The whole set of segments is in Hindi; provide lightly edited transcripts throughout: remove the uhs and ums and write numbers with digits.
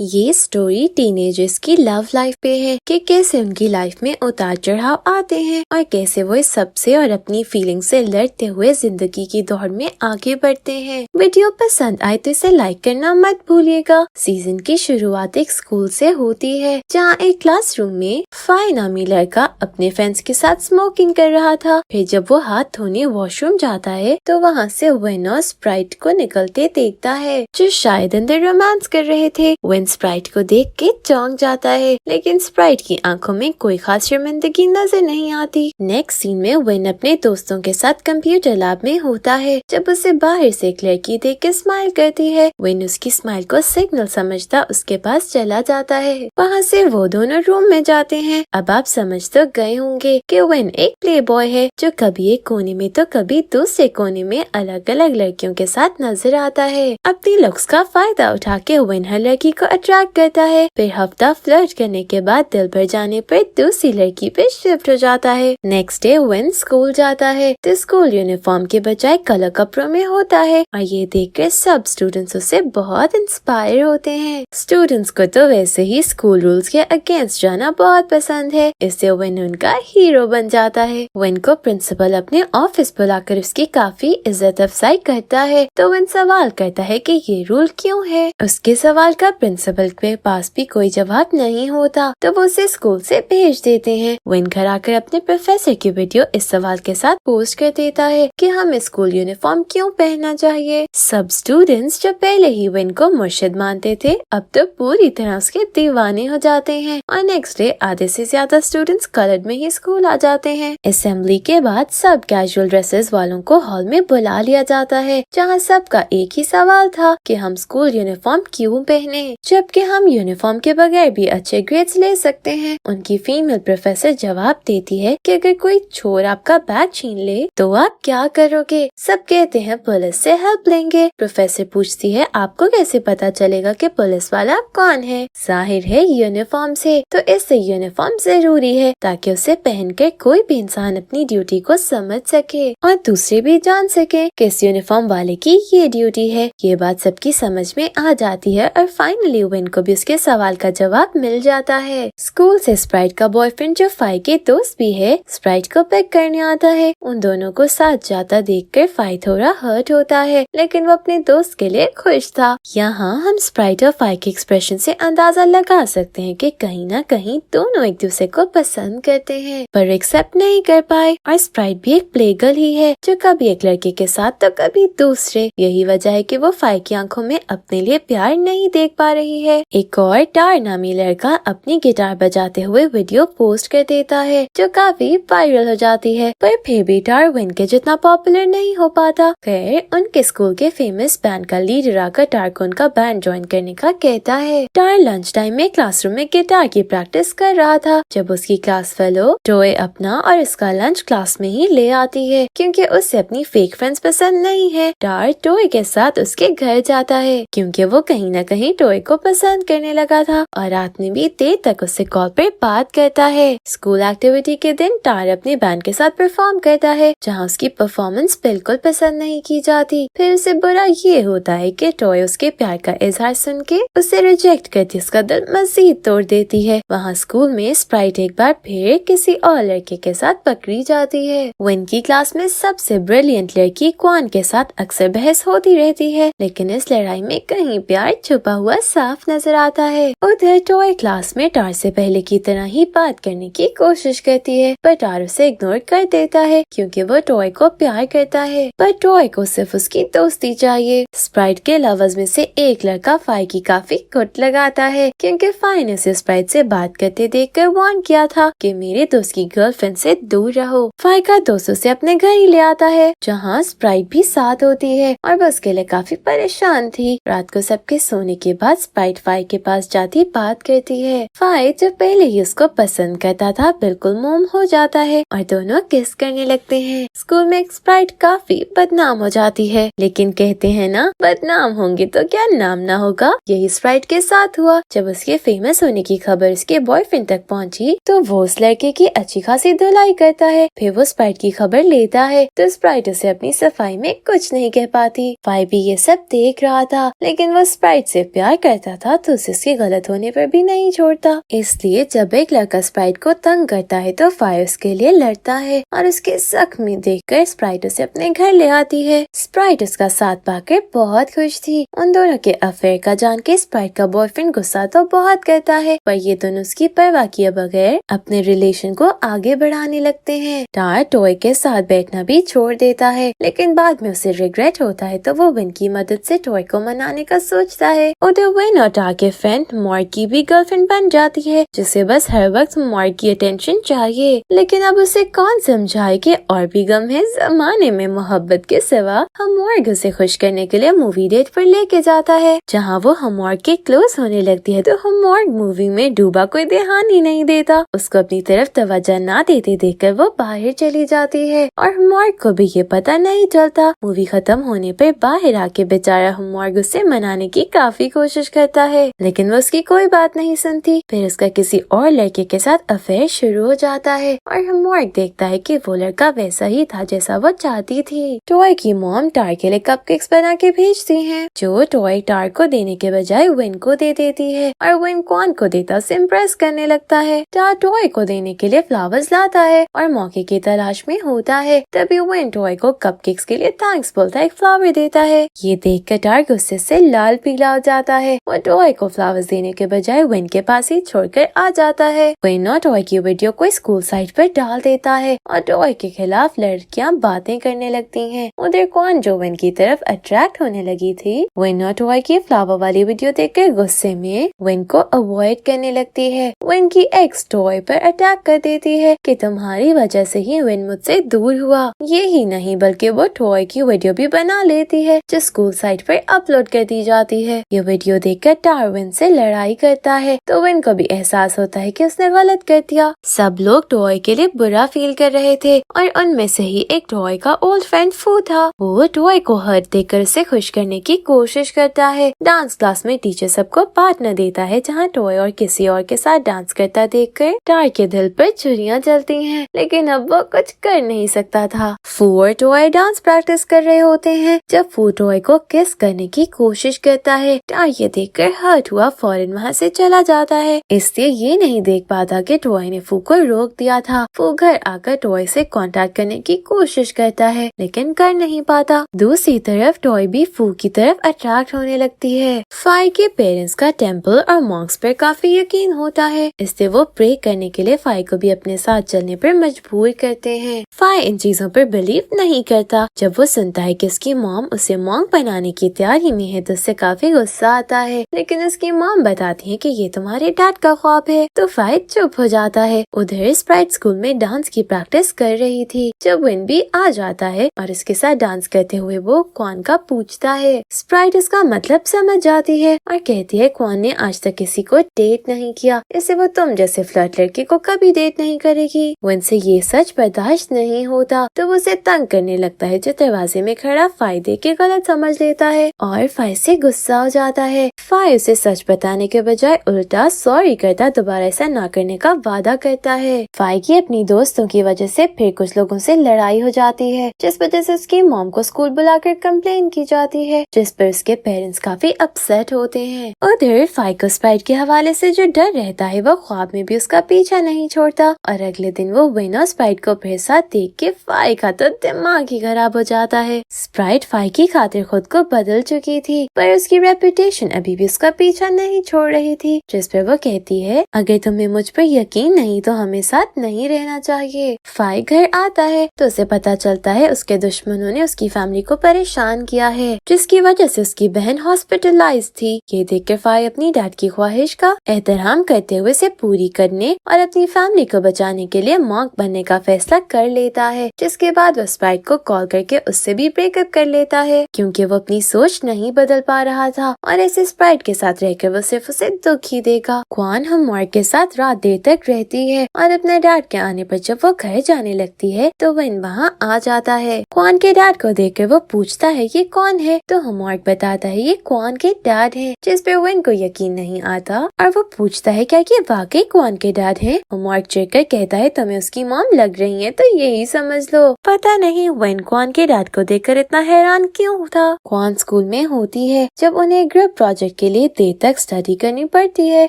ये स्टोरी टीनेजर्स की लव लाइफ पे है कि कैसे उनकी लाइफ में उतार चढ़ाव आते हैं और कैसे वो इस सबसे और अपनी फीलिंग से लड़ते हुए जिंदगी की दौड़ में आगे बढ़ते हैं। वीडियो पसंद आए तो इसे लाइक करना मत भूलिएगा। सीजन की शुरुआत एक स्कूल से होती है जहाँ एक क्लासरूम में फाई नामी लड़का अपने फ्रेंड्स के साथ स्मोकिंग कर रहा था। फिर जब वो हाथ धोने वॉशरूम जाता है तो वहाँ से वेन और स्प्राइट को निकलते देखता है जो शायद अंदर रोमांस कर रहे थे। वेन स्प्राइट को देख के चौंक जाता है, लेकिन स्प्राइट की आंखों में कोई खास शर्मिंदगी नजर नहीं आती। नेक्स्ट सीन में वेन अपने दोस्तों के साथ कंप्यूटर लैब में होता है जब उसे बाहर से एक लड़की देख के स्माइल करती है। वेन उसकी स्माइल को सिग्नल समझता उसके पास चला जाता है। वहाँ से वो दोनों रूम में जाते हैं। अब आप समझ तो गए होंगे कि वेन एक प्ले बॉय है जो कभी एक कोने में तो कभी दूसरे कोने में अलग अलग लड़कियों के साथ नजर आता है। अपनी लुक्स का फायदा उठा के वेन हर लड़की को अट्रैक्ट करता है। फिर हफ्ता फ्लर्ट करने के बाद दिल भर जाने पर दूसरी लड़की पे शिफ्ट हो जाता है। नेक्स्ट डे वेन स्कूल जाता है तो स्कूल यूनिफॉर्म के बजाय कलर कपड़ों में होता है और ये देखकर सब स्टूडेंट्स उससे बहुत इंस्पायर होते हैं। स्टूडेंट्स को तो वैसे ही स्कूल रूल्स के अगेंस्ट जाना बहुत पसंद है, इससे वेन उनका हीरो बन जाता है। वेन को प्रिंसिपल अपने ऑफिस बुलाकर उसकी काफी इज्जत अफजाई करता है तो वेन सवाल करता है कि ये रूल क्यों है। उसके सवाल का प्रिंसिपल के पास भी कोई जवाब नहीं होता तो वो उसे स्कूल से भेज देते हैं। वेन घर आकर अपने प्रोफेसर की वीडियो इस सवाल के साथ पोस्ट कर देता है कि हमें स्कूल यूनिफॉर्म क्यों पहनना चाहिए। सब स्टूडेंट्स जो पहले ही वेन को मुर्शिद मानते थे अब तो पूरी तरह उसके दीवाने हो जाते हैं और नेक्स्ट डे आधे से ज्यादा स्टूडेंट्स कलर में ही स्कूल आ जाते हैं। असेंबली के बाद सब कैजुअल ड्रेसेस वालों को हॉल में बुला लिया जाता है जहाँ सबका एक ही सवाल था कि हम स्कूल यूनिफॉर्म क्यों पहने जबकि हम यूनिफॉर्म के बगैर भी अच्छे ग्रेड्स ले सकते हैं। उनकी फीमेल प्रोफेसर जवाब देती है कि अगर कोई चोर आपका बैग छीन ले तो आप क्या करोगे। सब कहते हैं पुलिस से हेल्प लेंगे। प्रोफेसर पूछती है आपको कैसे पता चलेगा कि पुलिस वाला कौन है। जाहिर है यूनिफॉर्म से, तो इससे यूनिफॉर्म जरूरी है ताकि उसे पहनकर कोई भी इंसान अपनी ड्यूटी को समझ सके और दूसरे भी जान सके कि इस यूनिफॉर्म वाले की ये ड्यूटी है। ये बात सबकी समझ में आ जाती है और फाइनली वेन को भी उसके सवाल का जवाब मिल जाता है। स्कूल से स्प्राइट का बॉयफ्रेंड जो फाई के दोस्त भी है स्प्राइट को पिक करने आता है। उन दोनों को साथ जाता देखकर फाई थोड़ा हर्ट होता है लेकिन वो अपने दोस्त के लिए खुश था। यहाँ हम स्प्राइट और फाई के एक्सप्रेशन से अंदाजा लगा सकते हैं कि कहीं न कहीं दोनों एक दूसरे को पसंद करते हैं पर एक्सेप्ट नहीं कर पाए। और स्प्राइट भी एक प्ले गर्ल ही है जो कभी एक लड़के के साथ तो कभी दूसरे। यही वजह है कि वो फाई की आंखों में अपने लिए प्यार नहीं देख पा रही है। एक और टार नामी लड़का अपनी गिटार बजाते हुए वीडियो पोस्ट कर देता है जो काफी वायरल हो जाती है पर फिर भी टार वेन के जितना पॉपुलर नहीं हो पाता। खैर उनके स्कूल के फेमस बैंड का लीडर आकर टार को उनका बैंड ज्वाइन करने का कहता है। टार लंच टाइम में क्लासरूम में गिटार की प्रैक्टिस कर रहा था जब उसकी क्लास फेलो टॉय अपना और इसका लंच क्लास में ही ले आती है क्योंकि उसे अपनी फेक फ्रेंड्स पसंद नहीं है। टार टॉय के साथ उसके घर जाता है क्योंकि वो कहीं न कहीं टॉय को पसंद करने लगा था और रात में भी देर तक उससे कॉल पर बात करता है। स्कूल एक्टिविटी के दिन टार अपने बैंड के साथ परफॉर्म करता है जहाँ उसकी परफॉर्मेंस बिल्कुल पसंद नहीं की जाती। फिर उसे बुरा ये होता है कि टॉय उसके प्यार का इजहार सुन के उसे रिजेक्ट करती उसका दिल मजीद तोड़ देती है। वहाँ स्कूल में स्प्राइट एक बार फिर किसी और लड़के के साथ पकड़ी जाती है। वेन की क्लास में सबसे ब्रिलियंट लड़की क्वान के साथ अक्सर बहस होती रहती है लेकिन इस लड़ाई में कहीं प्यार छुपा हुआ साफ नजर आता है। उधर टॉय क्लास में टार से पहले की तरह ही बात करने की कोशिश करती है पर टार उसे इग्नोर कर देता है क्योंकि वो टॉय को प्यार करता है पर टॉय को सिर्फ उसकी दोस्ती चाहिए। स्प्राइट के लवर्स में से एक लड़का फाई की काफी कुट लगाता है क्योंकि फाई ने उसे स्प्राइट से बात करते देखकर वार्न किया था कि मेरे दोस्त की गर्लफ्रेंड से दूर रहो। फाई का दोस्त उसे अपने घर ही ले आता है जहाँ स्प्राइट भी साथ होती है और वो उसके लिए काफी परेशान थी। रात को सबके सोने के बाद स्प्राइट फाई के पास जाती बात करती है। फाई जो पहले ही उसको पसंद करता था बिल्कुल मोम हो जाता है और दोनों किस करने लगते हैं। स्कूल में स्प्राइट काफी बदनाम हो जाती है लेकिन कहते हैं ना बदनाम होंगे तो क्या नाम ना होगा। यही स्प्राइट के साथ हुआ। जब उसके फेमस होने की खबर उसके बॉयफ्रेंड तक पहुंची तो वो उस लड़के की अच्छी खासी धुलाई करता है। फिर वो स्प्राइट की खबर लेता है तो स्प्राइट उसे अपनी सफाई में कुछ नहीं कह पाती। फाई भी ये सब देख रहा था लेकिन वो स्प्राइट से प्यार करता करता था तो उसे उसके गलत होने पर भी नहीं छोड़ता। इसलिए जब एक लड़का स्प्राइट को तंग करता है तो फाई उसके लिए लड़ता है और उसके जख्म देखकर स्प्राइट उसे अपने घर ले आती है। स्प्राइट उसका साथ पाकर बहुत खुश थी। उन दोनों के अफेयर का जान के स्प्राइट का बॉयफ्रेंड गुस्सा तो बहुत करता है, पर ये दोनों उसकी परवाह किए बगैर अपने रिलेशन को आगे बढ़ाने लगते हैं। टार टॉय के साथ बैठना भी छोड़ देता है, लेकिन बाद में उसे रिग्रेट होता है तो वो विन की मदद से टॉय को मनाने का सोचता है। उधर विन और टार के फ्रेंड मॉर्क की भी गर्लफ्रेंड बन जाती है, जिसे बस हर वक्त मॉर्क की अटेंशन चाहिए। लेकिन अब उसे कौन समझाए कि और भी गम है जमाने में मोहब्बत के सिवा। हम मॉर्क उसे खुश करने के लिए मूवी डेट पर लेके जाता है, जहाँ वो हम मॉर्क के क्लोज होने लगती है तो हम मॉर्क मूवी में डूबा कोई ध्यान ही नहीं देता। उसको अपनी तरफ तवज्जो ना देते देखकर वो बाहर चली जाती है और मॉर्क को भी ये पता नहीं चलता। मूवी खत्म होने पर बाहर आके बेचारा हम मॉर्क उसे मनाने की काफी कोशिश करता है, लेकिन वो उसकी कोई बात नहीं सुनती। फिर उसका किसी और लड़के के साथ अफेयर शुरू हो जाता है और हम मॉर्क देखता है कि वो लड़का वैसा ही था जैसा वो चाहती थी। टॉय की मॉम टार के लिए कपकेक्स बना के भेजती है, जो टॉय टार को देने के बजाय विन को दे देती है और विन क्वान को देता उसे इम्प्रेस करने लगता है। टार टॉय को देने के लिए फ्लावर्स लाता है और मौके की तलाश में होता है। तभी विन टॉय को कपकेक्स के लिए थैंक्स बोलता एक फ्लावर देता है। ये देख कर टार गुस्से से लाल पीला हो जाता है। वो टॉय को फ्लावर्स देने के बजाय विन के पास ही छोड़कर आ जाता है। विन और टॉय की वीडियो को स्कूल साइट पर डाल देता है और टॉय के खिलाफ लड़कियां बातें करने लगती हैं। उधर क्वान जो विन की तरफ अट्रैक्ट होने लगी थी, विन और टॉय की फ्लावर वाली वीडियो देखकर गुस्से में विन को अवॉइड करने लगती है। विन की एक्स टॉय पर अटैक कर देती है कि तुम्हारी वजह से ही विन मुझसे दूर हुआ। यही नहीं बल्कि वो टॉय की वीडियो भी बना लेती है, जो स्कूल साइट पर अपलोड कर दी जाती है। ये वीडियो देखकर टार विन से लड़ाई करता है तो विन को भी एहसास होता है कि उसने गलत कर दिया। सब लोग टॉय के लिए बुरा फील कर रहे थे और उनमें से ही एक टॉय का ओल्ड फ्रेंड फू था। वो टॉय को हर्ट देकर उसे खुश करने की कोशिश करता है। डांस क्लास में टीचर सबको पार्टनर देता है, जहाँ टॉय और किसी और के साथ डांस करता देखकर टार के दिल पर छुरियां चलती हैं, लेकिन अब वो कुछ कर नहीं सकता था। फू और टॉय डांस प्रैक्टिस कर रहे होते हैं जब फू टॉय को किस करने की कोशिश करता है। टार ये देखकर हर्ट हुआ फौरन वहाँ से चला जाता है, इसलिए ये नहीं देख पाता कि टॉय ने फू को रोक दिया था। फू घर आकर टॉय से कांटेक्ट करने की कोशिश करता है, लेकिन कर नहीं पाता। दूसरी तरफ टॉय भी फू की तरफ अट्रैक्ट होने लगती है। फाई के पेरेंट्स का टेम्पल और मॉन्क्स पर काफी यकीन होता है, इसलिए वो प्रे करने के लिए फाई को भी अपने साथ चलने पर मजबूर करते हैं। फाई इन चीजों पर बिलीव नहीं करता। जब वो सुनता है कि उसकी मॉम उसे मॉन्क बनाने की तैयारी में है तो उससे काफी गुस्सा आता है, लेकिन उसकी मॉम बताती है कि ये तुम्हारे डैड का ख्वाब है, तो फाई चुप हो जाता है। उधर स्प्राइट स्कूल में डांस की प्रैक्टिस कर रही थी जब विन भी आ जाता है और उसके साथ डांस करते हुए वो क्वान का पूछता है। स्प्राइट उसका मतलब समझ जाती है और कहती है क्वान ने आज तक किसी को डेट नहीं किया, इससे वो तुम जैसे फ्लर्ट लड़के को कभी डेट नहीं करेगी। विन से ये सच बर्दाश्त नहीं होता तो वो उसे तंग करने लगता है, जो दरवाजे में खड़ा फाई देख के गलत समझ लेता है और फाई से गुस्सा हो जाता है। फाई उसे सच बताने के बजाय उल्टा सॉरी करता दोबारा ऐसा ना करने का वादा करता है। फाई की अपनी दोस्तों की वजह से फिर कुछ लोगों से लड़ाई हो जाती है, जिस वजह से उसकी मॉम को स्कूल बुलाकर कंप्लेन की जाती है, जिस पर उसके पेरेंट्स काफी अपसेट होते हैं। उधर फाई को स्प्राइट के हवाले से जो डर रहता है वो ख्वाब में भी उसका पीछा नहीं छोड़ता और अगले दिन वो विन और स्प्राइट को फिर साथ देख के फाई का तो दिमाग ही खराब हो जाता है। स्प्राइट फाई की खातिर खुद को बदल चुकी थी, पर उसकी रेपुटेशन अभी भी उसका पीछा नहीं छोड़ रही थी, जिस पर वो कहती है अगर तुम्हें मुझ पर यकीन नहीं तो हमें साथ नहीं रहना चाहिए। फाई घर आता है तो उसे पता चलता है उसके दुश्मनों ने उसकी फैमिली को परेशान किया है, जिसकी वजह से उसकी बहन हॉस्पिटलाइज थी। ये देखकर फाई अपनी डैड की ख्वाहिश का एहतराम करते हुए इसे पूरी करने और अपनी फैमिली को बचाने के लिए मॉन्क बनने का फैसला कर लेता है, जिसके बाद वो स्प्राइट को कॉल करके उससे भी ब्रेकअप कर लेता है, क्योंकि वो अपनी सोच नहीं बदल पा रहा था और ऐसे स्प्राइट के साथ रहकर वो सिर्फ उसे दुख ही देगा। क्वान हम मॉर्क के साथ रात देर तक रहती है और अपने डैड के आने पर जब वो घर जाने लगती है तो विन वहाँ आ जाता है। क्वान के डैड को देखकर वो पूछता है ये कौन है, तो हम मॉर्क बताता है ये क्वान के डैड है, जिस पे विन को यकीन नहीं आता और वो पूछता है क्या ये वाकई क्वान के डैड है। मॉर्क चिढ़कर कहता है तुम्हें उसकी मॉम लग रही है तो यही समझ लो। पता नहीं विन क्वान के डैड को देखकर इतना हैरान क्यों था। क्वान स्कूल में होती है जब उन्हें ग्रुप प्रोजेक्ट प्रोजेक्ट के लिए देर तक स्टडी करनी पड़ती है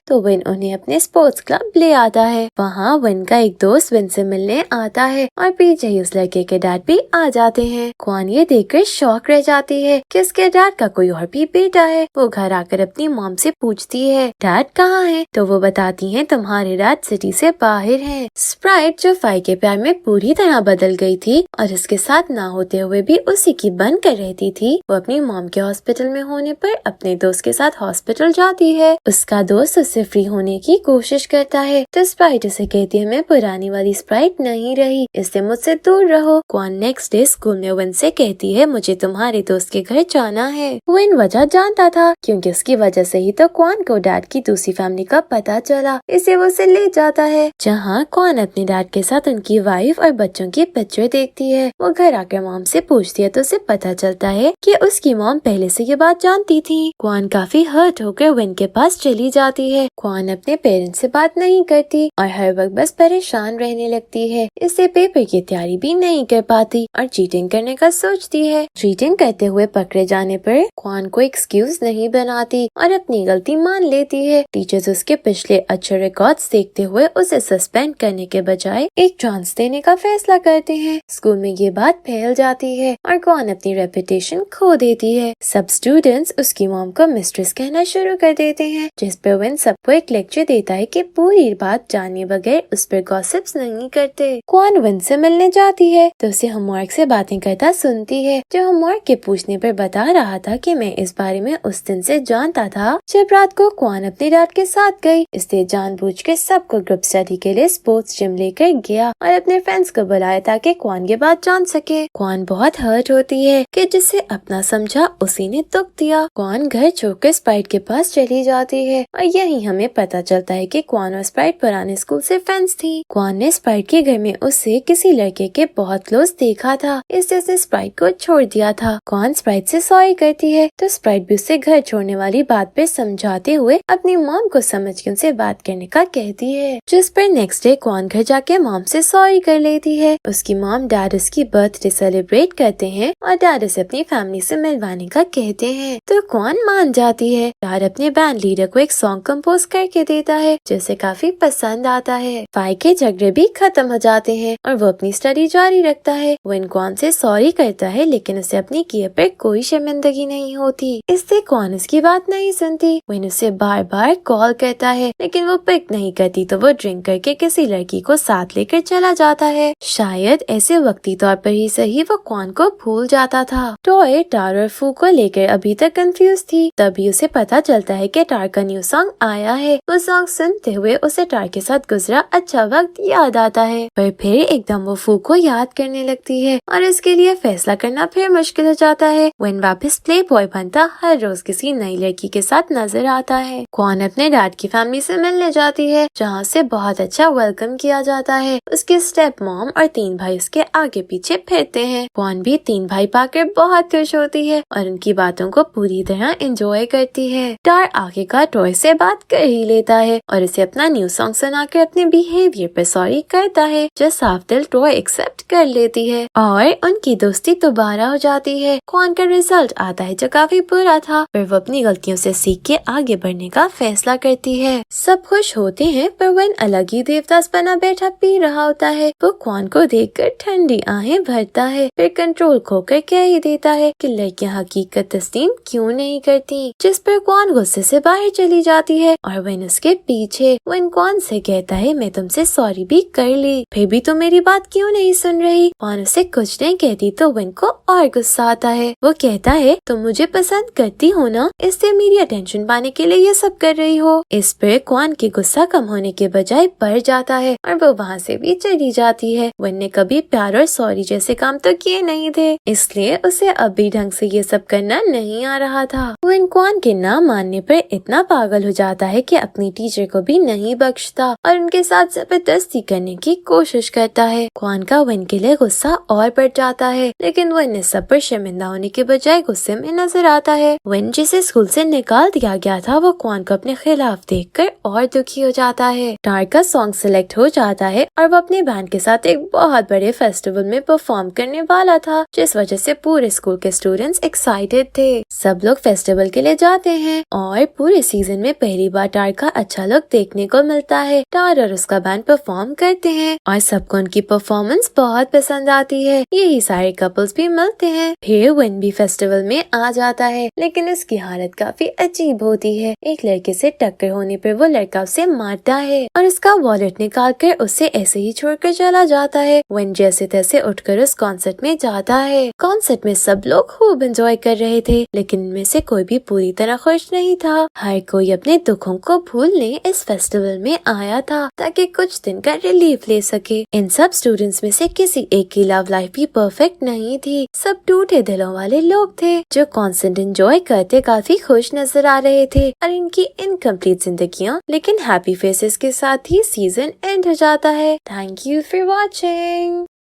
तो विन उन्हें अपने स्पोर्ट्स क्लब ले आता है। वहाँ विन का एक दोस्त विन से मिलने आता है और पीछे ही उस लड़के के डैड भी आ जाते हैं। क्वान ये देखकर शॉक रह जाती है कि उसके डैड का कोई और भी बेटा है। वो घर आकर अपनी मॉम से पूछती है डैड कहाँ है, तो वो बताती है तुम्हारे डैड सिटी से बाहर है। स्प्राइट जो फाई के प्यार में पूरी तरह बदल गई थी और उसके साथ ना होते हुए भी उसी की बन कर रहती थी, वो अपनी मॉम के हॉस्पिटल में होने पर अपने दोस्त के साथ हॉस्पिटल जाती है। उसका दोस्त उससे फ्री होने की कोशिश करता है तो स्प्राइट उसे कहती है मैं पुरानी वाली स्प्राइट नहीं रही, इससे मुझसे दूर रहो। क्वान नेक्स्ट डे स्कूल में विन से कहती है मुझे तुम्हारे दोस्त के घर जाना है। विन वजह जानता था क्योंकि उसकी वजह से ही तो क्वान को डैड की दूसरी फैमिली का पता चला, इसे वो उसे ले जाता है जहाँ क्वान अपने डैड के साथ उनकी वाइफ और बच्चों की पिक्चर देखती है। वो घर आकर मॉम से पूछती है तो उसे पता चलता है कि उसकी मॉम पहले से ये बात जानती थी। क्वान काफी हर्ट होकर विन के पास चली जाती है। क्वान अपने पेरेंट्स से बात नहीं करती और हर वक्त बस परेशान रहने लगती है, इससे पेपर की तैयारी भी नहीं कर पाती और चीटिंग करने का सोचती है। चीटिंग करते हुए पकड़े जाने पर क्वान को एक्सक्यूज नहीं बनाती और अपनी गलती मान लेती है। टीचर्स उसके पिछले अच्छे रिकॉर्ड्स देखते हुए उसे सस्पेंड करने के बजाय एक चांस देने का फैसला करते हैं। स्कूल में ये बात फैल जाती है और क्वान अपनी रेपुटेशन खो देती है। सब स्टूडेंट्स उसकी मॉम को मिस्ट्रेस कहना शुरू कर देते हैं, जिस पर विन सबको एक लेक्चर देता है कि पूरी बात जाने बगैर उस पर गॉसिप्स नहीं करते। क्वान विन से मिलने जाती है तो उसे होमवर्क से बातें करता सुनती है, जो होमवर्क के पूछने पर बता रहा था कि मैं इस बारे में उस दिन से जानता था जब रात को क्वान अपने डैड के साथ गई, इसलिए जानबूझकर सबको ग्रुप स्टडी के लिए स्पोर्ट्स जिम लेकर गया और अपने फ्रेंड्स को बुलाया ताकि क्वान ये बात जान सके। क्वान बहुत हर्ट होती है कि जिसे अपना समझा उसी ने दुख दिया। क्वान घर छोड़कर स्प्राइट के पास चली जाती है और यही हमें पता चलता है कि क्वान और स्प्राइट पुराने स्कूल से फ्रेंड्स थी। क्वान ने स्प्राइट के घर में उससे किसी लड़के के बहुत क्लोज देखा था, इससे उसने स्प्राइट को छोड़ दिया था। क्वान स्प्राइट से सॉरी करती है तो स्प्राइट भी उसे घर छोड़ने वाली बात पे समझाते हुए अपनी मॉम को समझ के उनसे बात करने का कहती है, जिस पर नेक्स्ट डे क्वान घर जाके मॉम से सॉरी कर लेती है। उसकी मॉम डैड उसकी बर्थडे सेलिब्रेट करते हैं और डैड उसे अपनी फैमिली से मिलवाने का कहते हैं तो क्वान मान जाती है। डैड अपने बैंड लीडर को एक सॉन्ग कंपोज करके देता है जिसे काफी पसंद आता है। फाई के झगड़े भी खत्म हो जाते हैं और वो अपनी स्टडी जारी रखता है। विन क्वान से सॉरी करता है लेकिन उसे अपनी किए पर कोई शर्मिंदगी नहीं होती, इससे क्वान उसकी बात नहीं सुनती। विन उसे बार बार कॉल करता है लेकिन वो पिक नहीं करती तो वो ड्रिंक करके किसी लड़की को साथ लेकर चला जाता है। शायद ऐसे वक्ती तौर पर ही सही वो क्वान को भूल जाता था। टॉय टार और फू को लेकर अभी तक कंफ्यूज थी, तभी उसे पता चलता है कि टार का न्यू सॉन्ग आया है। वो सॉन्ग सुनते हुए उसे टार के साथ गुजरा अच्छा वक्त याद आता है, पर फिर एकदम वो फू को याद करने लगती है और इसके लिए फैसला करना फिर मुश्किल हो जाता है। विन वापस प्ले बॉय बनता हर रोज किसी नई लड़की के साथ नजर आता है। क्वान अपने डैड की फैमिली से मिलने जाती है जहाँ से बहुत अच्छा वेलकम किया जाता है। उसके स्टेप मॉम और 3 भाई उसके आगे पीछे फिरते हैं। क्वान भी 3 भाई पाकर बहुत खुश होती है और उनकी बातों को पूरी तरह एंजॉय करती है। टार आगे का टॉय से बात कर ही लेता है और उसे अपना न्यू सॉन्ग सुनाकर अपने बिहेवियर पर सॉरी करता है, जो साफ दिल टॉय एक्सेप्ट कर लेती है और उनकी दोस्ती दोबारा हो जाती है। क्वान का रिजल्ट आता है जो काफी बुरा था, पर वो अपनी गलतियों से सीख के आगे बढ़ने का फैसला करती है। सब खुश होते हैं पर विन अलग ही देवदास बना बैठा पी रहा होता है। वो क्वान को देखकर ठंडी आहें भरता है, फिर कंट्रोल खोकर कह ही देता है कि लड़कियां हकीकत तस्लीम क्यों नहीं करती, जिस पर क्वान गुस्से से बाहर चली जाती है और विन उसके पीछे। विन क्वान से कहता है मैं तुमसे सॉरी भी कर ली, फिर भी तुम मेरी बात क्यों नहीं सुन रही। क्वान उसे कुछ नहीं कहती तो विन को और गुस्सा आता है। वो कहता है तुम मुझे पसंद करती हो ना, इससे मेरी अटेंशन पाने के लिए ये सब कर रही हो। इस पर क्वान की गुस्सा कम होने के बजाय बढ़ जाता है और वो वहाँ से भी चली जाती है। विन ने कभी प्यार और सॉरी जैसे काम तो किए नहीं थे, इसलिए उसे अब भी ढंग से ये सब करना नहीं आ रहा था। विन क्वान के ना मानने पर इतना पागल हो जाता है कि अपनी टीचर को भी नहीं बख्शता और उनके साथ जबरदस्ती करने की कोशिश करता है। क्वान का विन के लिए गुस्सा और बढ़ जाता है, लेकिन विन इस सब पर शर्मिंदा होने के बजाय गुस्से में नजर आता है। विन जिसे स्कूल से निकाल दिया गया था वो क्वान को अपने खिलाफ देखकर और दुखी हो जाता है। टार का सॉन्ग सिलेक्ट हो जाता है और वो अपने बैंड के साथ एक बहुत बड़े फेस्टिवल में परफॉर्म करने वाला था, जिस वजह से पूरे स्कूल के स्टूडेंट्स एक्साइटेड थे। सब लोग फेस्टिवल के लिए जा जाते हैं और पूरे सीजन में पहली बार टार का अच्छा लुक देखने को मिलता है। टार और उसका बैंड परफॉर्म करते हैं और सबको उनकी परफॉर्मेंस बहुत पसंद आती है। यही सारे कपल्स भी मिलते हैं। फिर विन भी फेस्टिवल में आ जाता है, लेकिन उसकी हालत काफी अजीब होती है। एक लड़के से टक्कर होने पर वो लड़का उसे मारता है और उसका वॉलेट निकाल कर उसे ऐसे ही छोड़कर चला जाता है। विन जैसे तैसे उठकर उस कॉन्सर्ट में जाता है। कॉन्सर्ट में सब लोग खूब एंजॉय कर रहे थे, लेकिन इनमें से कोई भी पूरी तरह खुश नहीं था। हर कोई अपने दुखों को भूलने इस फेस्टिवल में आया था ताकि कुछ दिन का रिलीफ ले सके। इन सब स्टूडेंट्स में से किसी एक की लव लाइफ भी परफेक्ट नहीं थी। सब टूटे दिलों वाले लोग थे जो कॉन्सर्ट एंजॉय करते काफी खुश नजर आ रहे थे और इनकी इनकम्प्लीट जिंदगियां लेकिन हैप्पी फेसेस के साथ ही सीजन एंड हो जाता है। Thank you for watching.